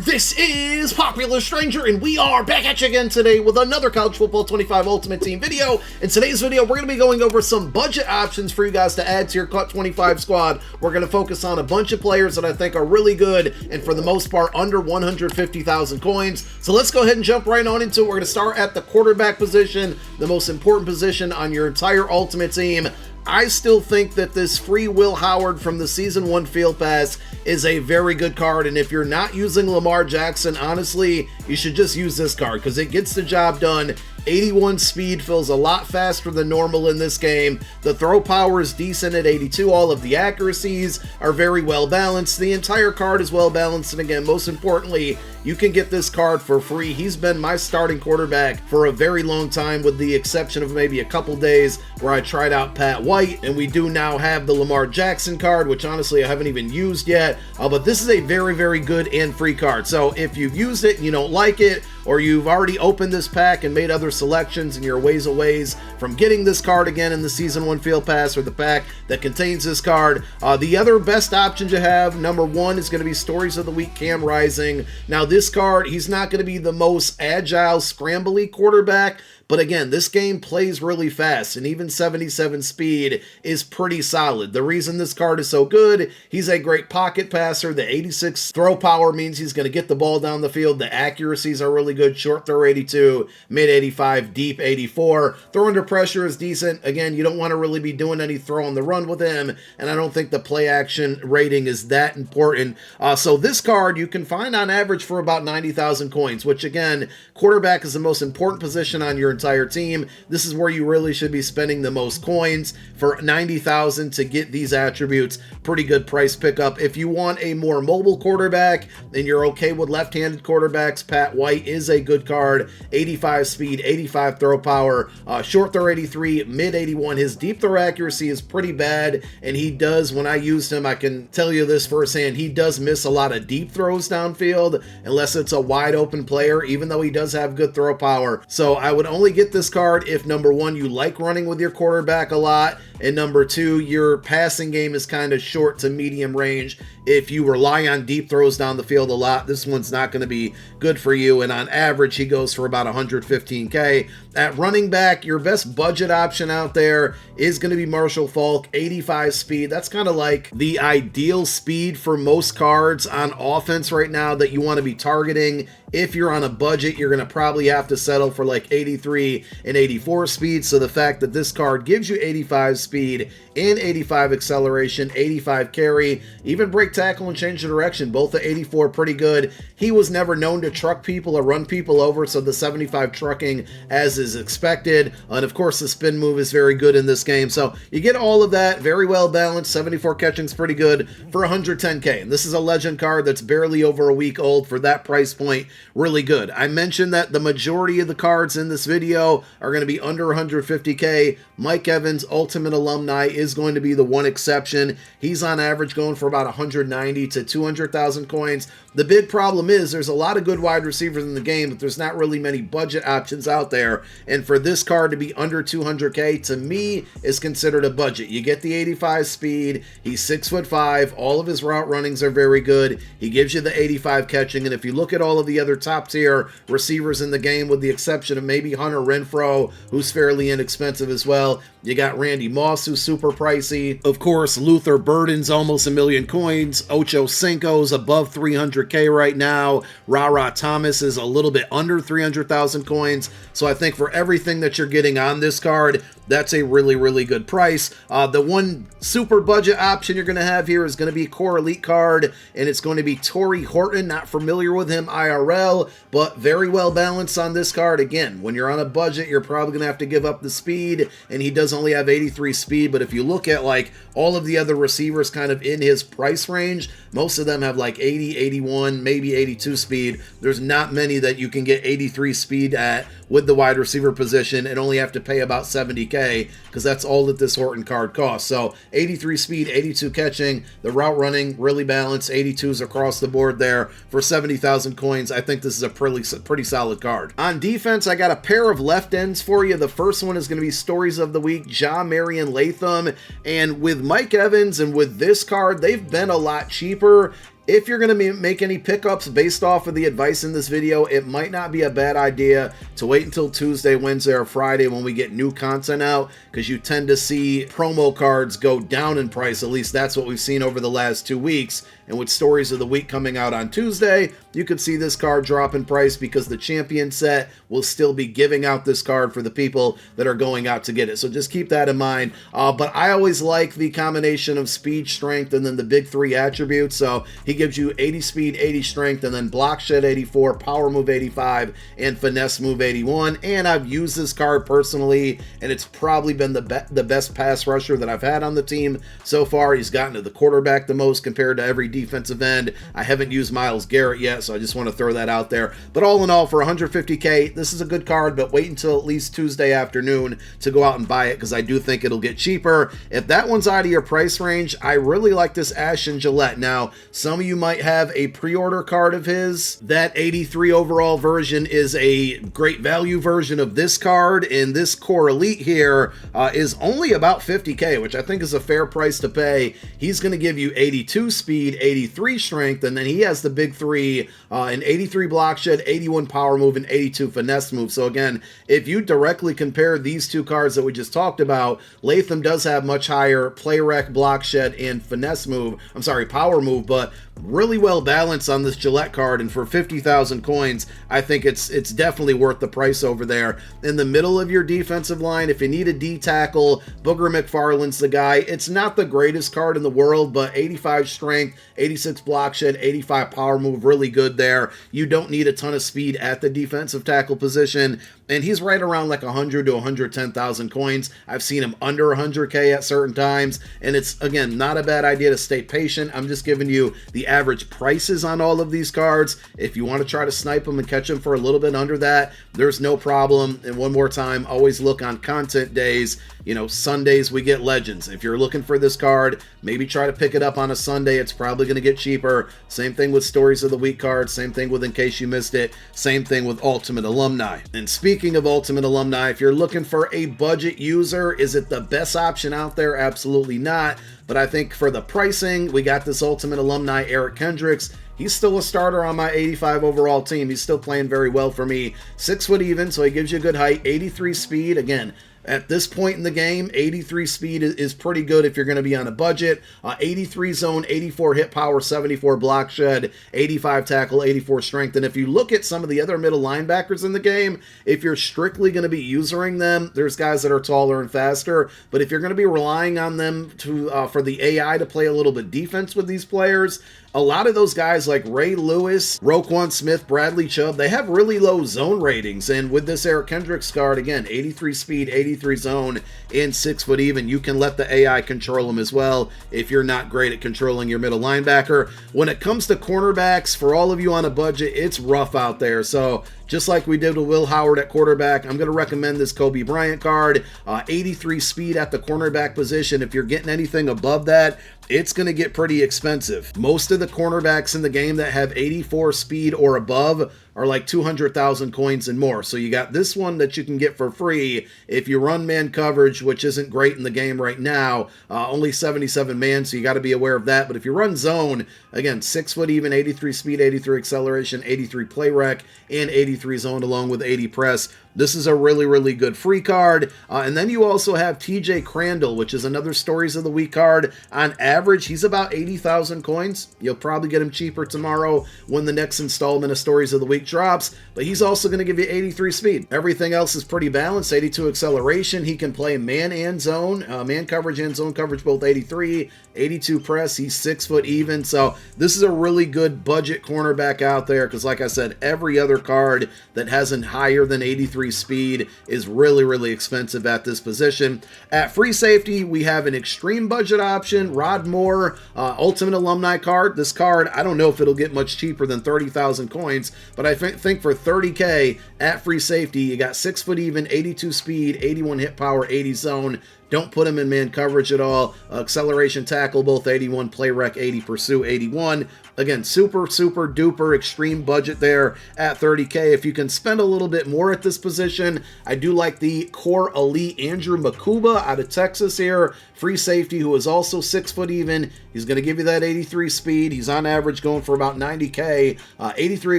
This is Popular Stranger, and we are back at you again today with another College Football 25 Ultimate Team video. In today's video, we're going to be going over some budget options for you guys to add to your Cut 25 squad. We're going to focus on a bunch of players that I think are really good, and for the most part, under 150,000 coins. So let's go ahead and jump right on into it. We're going to start at the quarterback position, the most important position on your entire Ultimate Team. I still think that this free Will Howard from the Season 1 Field Pass is a very good card, and if you're not using Lamar Jackson, honestly, you should just use this card because it gets the job done. 81 speed, feels a lot faster than normal in this game. The throw power is decent at 82. All of the accuracies are very well balanced. The entire card is well balanced, and again, most importantly, you can get this card for free. He's been my starting quarterback for a very long time, with the exception of maybe a couple days where I tried out Pat White, and we do now have the Lamar Jackson card, which honestly I haven't even used yet, but this is a very, very good and free card. So if you've used it and you don't like it, or you've already opened this pack and made other selections and you're ways from getting this card again in the Season 1 Field Pass or the pack that contains this card, the other best options you have, number one, is going to be Stories of the Week Cam Rising. Now this card, he's not going to be the most agile, scrambly quarterback, but again, this game plays really fast, and even 77 speed is pretty solid. The reason this card is so good, he's a great pocket passer. The 86 throw power means he's going to get the ball down the field. The accuracies are really good. Short throw 82, mid 85, deep 84. Throw under pressure is decent. Again, you don't want to really be doing any throw on the run with him, and I don't think the play action rating is that important. So this card you can find on average for about 90,000 coins, which again, quarterback is the most important position on your entire team. This is where you really should be spending the most coins. For 90,000 to get these attributes, pretty good price pickup. If you want a more mobile quarterback and you're okay with left-handed quarterbacks, Pat White is a good card. 85 speed, 85 throw power, short throw 83, mid 81. His deep throw accuracy is pretty bad, and he does, when I used him, I can tell you this firsthand, he does miss a lot of deep throws downfield unless it's a wide open player, even though he does have good throw power. So I would only get this card if, number one, you like running with your quarterback a lot, and number two, your passing game is kind of short to medium range. If you rely on deep throws down the field a lot, this one's not going to be good for you, and on average, he goes for about 115K. At running back, your best budget option out there is going to be Marshall Faulk, 85 speed. That's kind of like the ideal speed for most cards on offense right now that you want to be targeting. If you're on a budget, you're going to probably have to settle for like 83 and 84 speed. So the fact that this card gives you 85 speed and 85 acceleration, 85 carry, even break tackle and change the direction, both at 84 pretty good. He was never known to truck people or run people over, so the 75 trucking as is expected. And of course, the spin move is very good in this game. So you get all of that, very well balanced. 74 catching is pretty good for 110K. And this is a legend card that's barely over a week old. For that price point, really good. I mentioned that the majority of the cards in this video are going to be under 150K. Mike Evans, Ultimate Alumni, is going to be the one exception. He's on average going for about 190 to 200,000 coins. The big problem is there's a lot of good wide receivers in the game, but there's not really many budget options out there. And for this card to be under 200K, to me, is considered a budget. You get the 85 speed. He's 6'5". All of his route runnings are very good. He gives you the 85 catching. And if you look at all of the other top tier receivers in the game, with the exception of maybe Hunter Renfrow, who's fairly inexpensive as well, you got Randy Moss, who's super pricey. Of course, Luther Burden's almost 1 million coins. Ocho Cinco's above 300K right now. Ra Thomas is a little bit under 300,000 coins. So I think for everything that you're getting on this card, that's a really, really good price. The one super budget option you're going to have here is going to be a Core Elite card, and it's going to be Torrey Horton. Not familiar with him IRL, but very well balanced on this card. Again, when you're on a budget, you're probably going to have to give up the speed, and he does only have 83 speed, but if you look at like all of the other receivers kind of in his price range, most of them have like 80, 81, maybe 82 speed. There's not many that you can get 83 speed at with the wide receiver position and only have to pay about 70K, because that's all that this Horton card costs. So 83 speed, 82 catching, the route running really balanced, 82s across the board there for 70,000 coins. I think this is a pretty solid card. On defense, I got a pair of left ends for you. The first one is going to be Stories of the Week, Ja Marion Latham. And with Mike Evans and with this card, they've been a lot cheaper. if you're going to make any pickups based off of the advice in this video, it might not be a bad idea to wait until Tuesday, Wednesday, or Friday when we get new content out, because you tend to see promo cards go down in price. At least that's what we've seen over the last 2 weeks. And with Stories of the Week coming out on Tuesday, you could see this card drop in price because the champion set will still be giving out this card for the people that are going out to get it. So just keep that in mind. But I always like the combination of speed, strength, and then the big 3 attributes. So he gives you 80 speed, 80 strength, and then block shed 84, power move 85, and finesse move 81. And I've used this card personally, and it's probably been the best pass rusher that I've had on the team so far. He's gotten to the quarterback the most compared to every defensive end. I haven't used Myles Garrett yet, so I just want to throw that out there. But all in all, for 150K, this is a good card, but wait until at least Tuesday afternoon to go out and buy it, because I do think it'll get cheaper. If that one's out of your price range, I really like this Ashton Gillette. Now, some of you might have a pre-order card of his. That 83 overall version is a great value version of this card, and this Core Elite here is only about 50K, which I think is a fair price to pay. He's going to give you 82 speed, 83 strength, and then he has the big 3, an 83 block shed, 81 power move, and 82 finesse move. So again, if you directly compare these two cards that we just talked about, Latham does have much higher play rec, block shed, and finesse move. I'm sorry, power move, but really well balanced on this Gillette card, and for 50,000 coins, I think it's definitely worth the price over there. In the middle of your defensive line, if you need a D tackle, Booger McFarland's the guy. It's not the greatest card in the world, but 85 strength, 86 block shed, 85 power move, really good there. You don't need a ton of speed at the defensive tackle position, and he's right around like 100 to 110,000 coins. I've seen him under 100K at certain times, and it's, again, not a bad idea to stay patient. I'm just giving you the average prices on all of these cards. If you want to try to snipe them and catch them for a little bit under that, there's no problem. And one more time, always look on content days. You know, Sundays we get Legends. If you're looking for this card, maybe try to pick it up on a Sunday. It's probably going to get cheaper. Same thing with Stories of the Week cards. Same thing with In Case You Missed It. Same thing with Ultimate Alumni. And speaking of Ultimate Alumni, if you're looking for a budget user, is it the best option out there? Absolutely not. But I think for the pricing, we got this Ultimate Alumni Eric Kendricks. He's still a starter on my 85 overall team. He's still playing very well for me. 6 foot even, so he gives you a good height. 83 speed. Again, at this point in the game, 83 speed is pretty good if you're going to be on a budget. 83 zone, 84 hit power, 74 block shed, 85 tackle, 84 strength. And if you look at some of the other middle linebackers in the game, if you're strictly going to be using them, there's guys that are taller and faster. But if you're going to be relying on them to for the AI to play a little bit defense with these players, a lot of those guys like Ray Lewis, Roquan Smith, Bradley Chubb, they have really low zone ratings. And with this Eric Kendricks card, again, 83 speed, 83 zone, and 6 foot even, you can let the AI control them as well if you're not great at controlling your middle linebacker. When it comes to cornerbacks, for all of you on a budget, it's rough out there. So just like we did with Will Howard at quarterback, I'm going to recommend this Kobe Bryant card. 83 speed at the cornerback position. If you're getting anything above that, it's going to get pretty expensive. Most of the cornerbacks in the game that have 84 speed or above are like 200,000 coins and more. So you got this one that you can get for free if you run man coverage, which isn't great in the game right now. Only 77 man, so you got to be aware of that. But if you run zone, again, 6 foot even, 83 speed, 83 acceleration, 83 play rec, and 83 zone along with 80 press. This is a really, really good free card. And then you also have TJ Crandall, which is another Stories of the Week card. On average, he's about 80,000 coins. You'll probably get him cheaper tomorrow when the next installment of Stories of the Week drops, but he's also going to give you 83 speed. Everything else is pretty balanced. 82 acceleration. He can play man and zone, man coverage and zone coverage, both 83, 82 press. He's 6 foot even. So this is a really good budget cornerback out there, because like I said, every other card that hasn't higher than 83 speed is really, really expensive at this position. At free safety, we have an extreme budget option, Rod Moore, Ultimate Alumni card. This card, I don't know if it'll get much cheaper than 30,000 coins, but I think for 30K at free safety, you got 6 foot even, 82 speed, 81 hit power, 80 zone, Don't put him in man coverage at all. Acceleration, tackle, both 81. Play rec, 80. Pursue, 81. Again, super duper extreme budget there at 30K. If you can spend a little bit more at this position, I do like the core elite Andrew Makuba out of Texas here. Free safety who is also 6 foot even. He's going to give you that 83 speed. He's on average going for about 90K. 83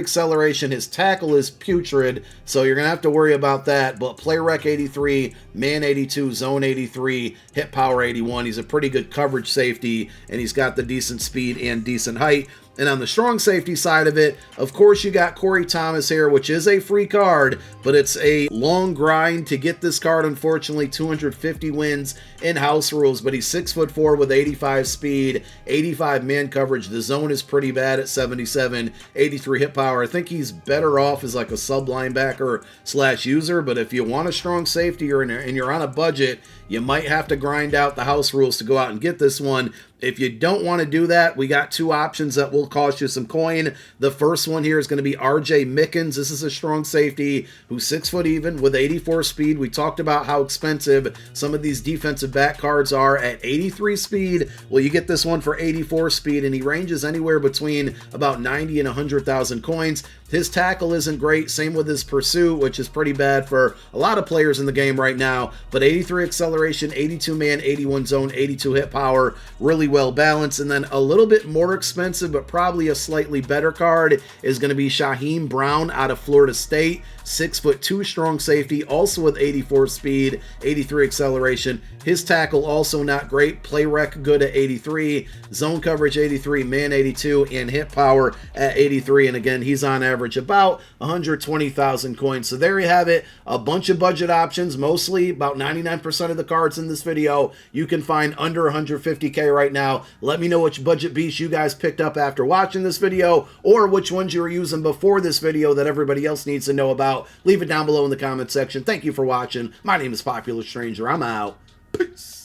acceleration. His tackle is putrid, so you're going to have to worry about that. But play rec 83, man 82, zone 83, hit power 81. He's a pretty good coverage safety, and he's got the decent speed and decent height. And on the strong safety side of it, of course, you got Corey Thomas here, which is a free card, but it's a long grind to get this card. Unfortunately, 250 wins in house rules, but he's 6'4" with 85 speed, 85 man coverage. The zone is pretty bad at 77, 83 hit power. I think he's better off as like a sub linebacker / user, but if you want a strong safety and you're on a budget, you might have to grind out the house rules to go out and get this one. If you don't want to do that, we got two options that will cost you some coin. The first one here is going to be RJ Mickens. This is a strong safety who's 6 foot even with 84 speed. We talked about how expensive some of these defensive back cards are at 83 speed. Well, you get this one for 84 speed, and he ranges anywhere between about 90 and 100,000 coins. His tackle isn't great, same with his pursuit, which is pretty bad for a lot of players in the game right now, but 83 acceleration, 82 man, 81 zone, 82 hit power, really well balanced. And then a little bit more expensive, but probably a slightly better card is going to be Shaheem Brown out of Florida State. 6'2" strong safety, also with 84 speed, 83 acceleration. His tackle also not great. Play rec good at 83, zone coverage 83, man 82, and hit power at 83. And again, he's on average about 120,000 coins. So there you have it. A bunch of budget options, mostly about 99% of the cards in this video you can find under 150K right now. Let me know which budget beast you guys picked up after watching this video, or which ones you were using before this video that everybody else needs to know about. Leave it down below in the comment section. Thank you for watching. My name is Popular Stranger. I'm out. Peace.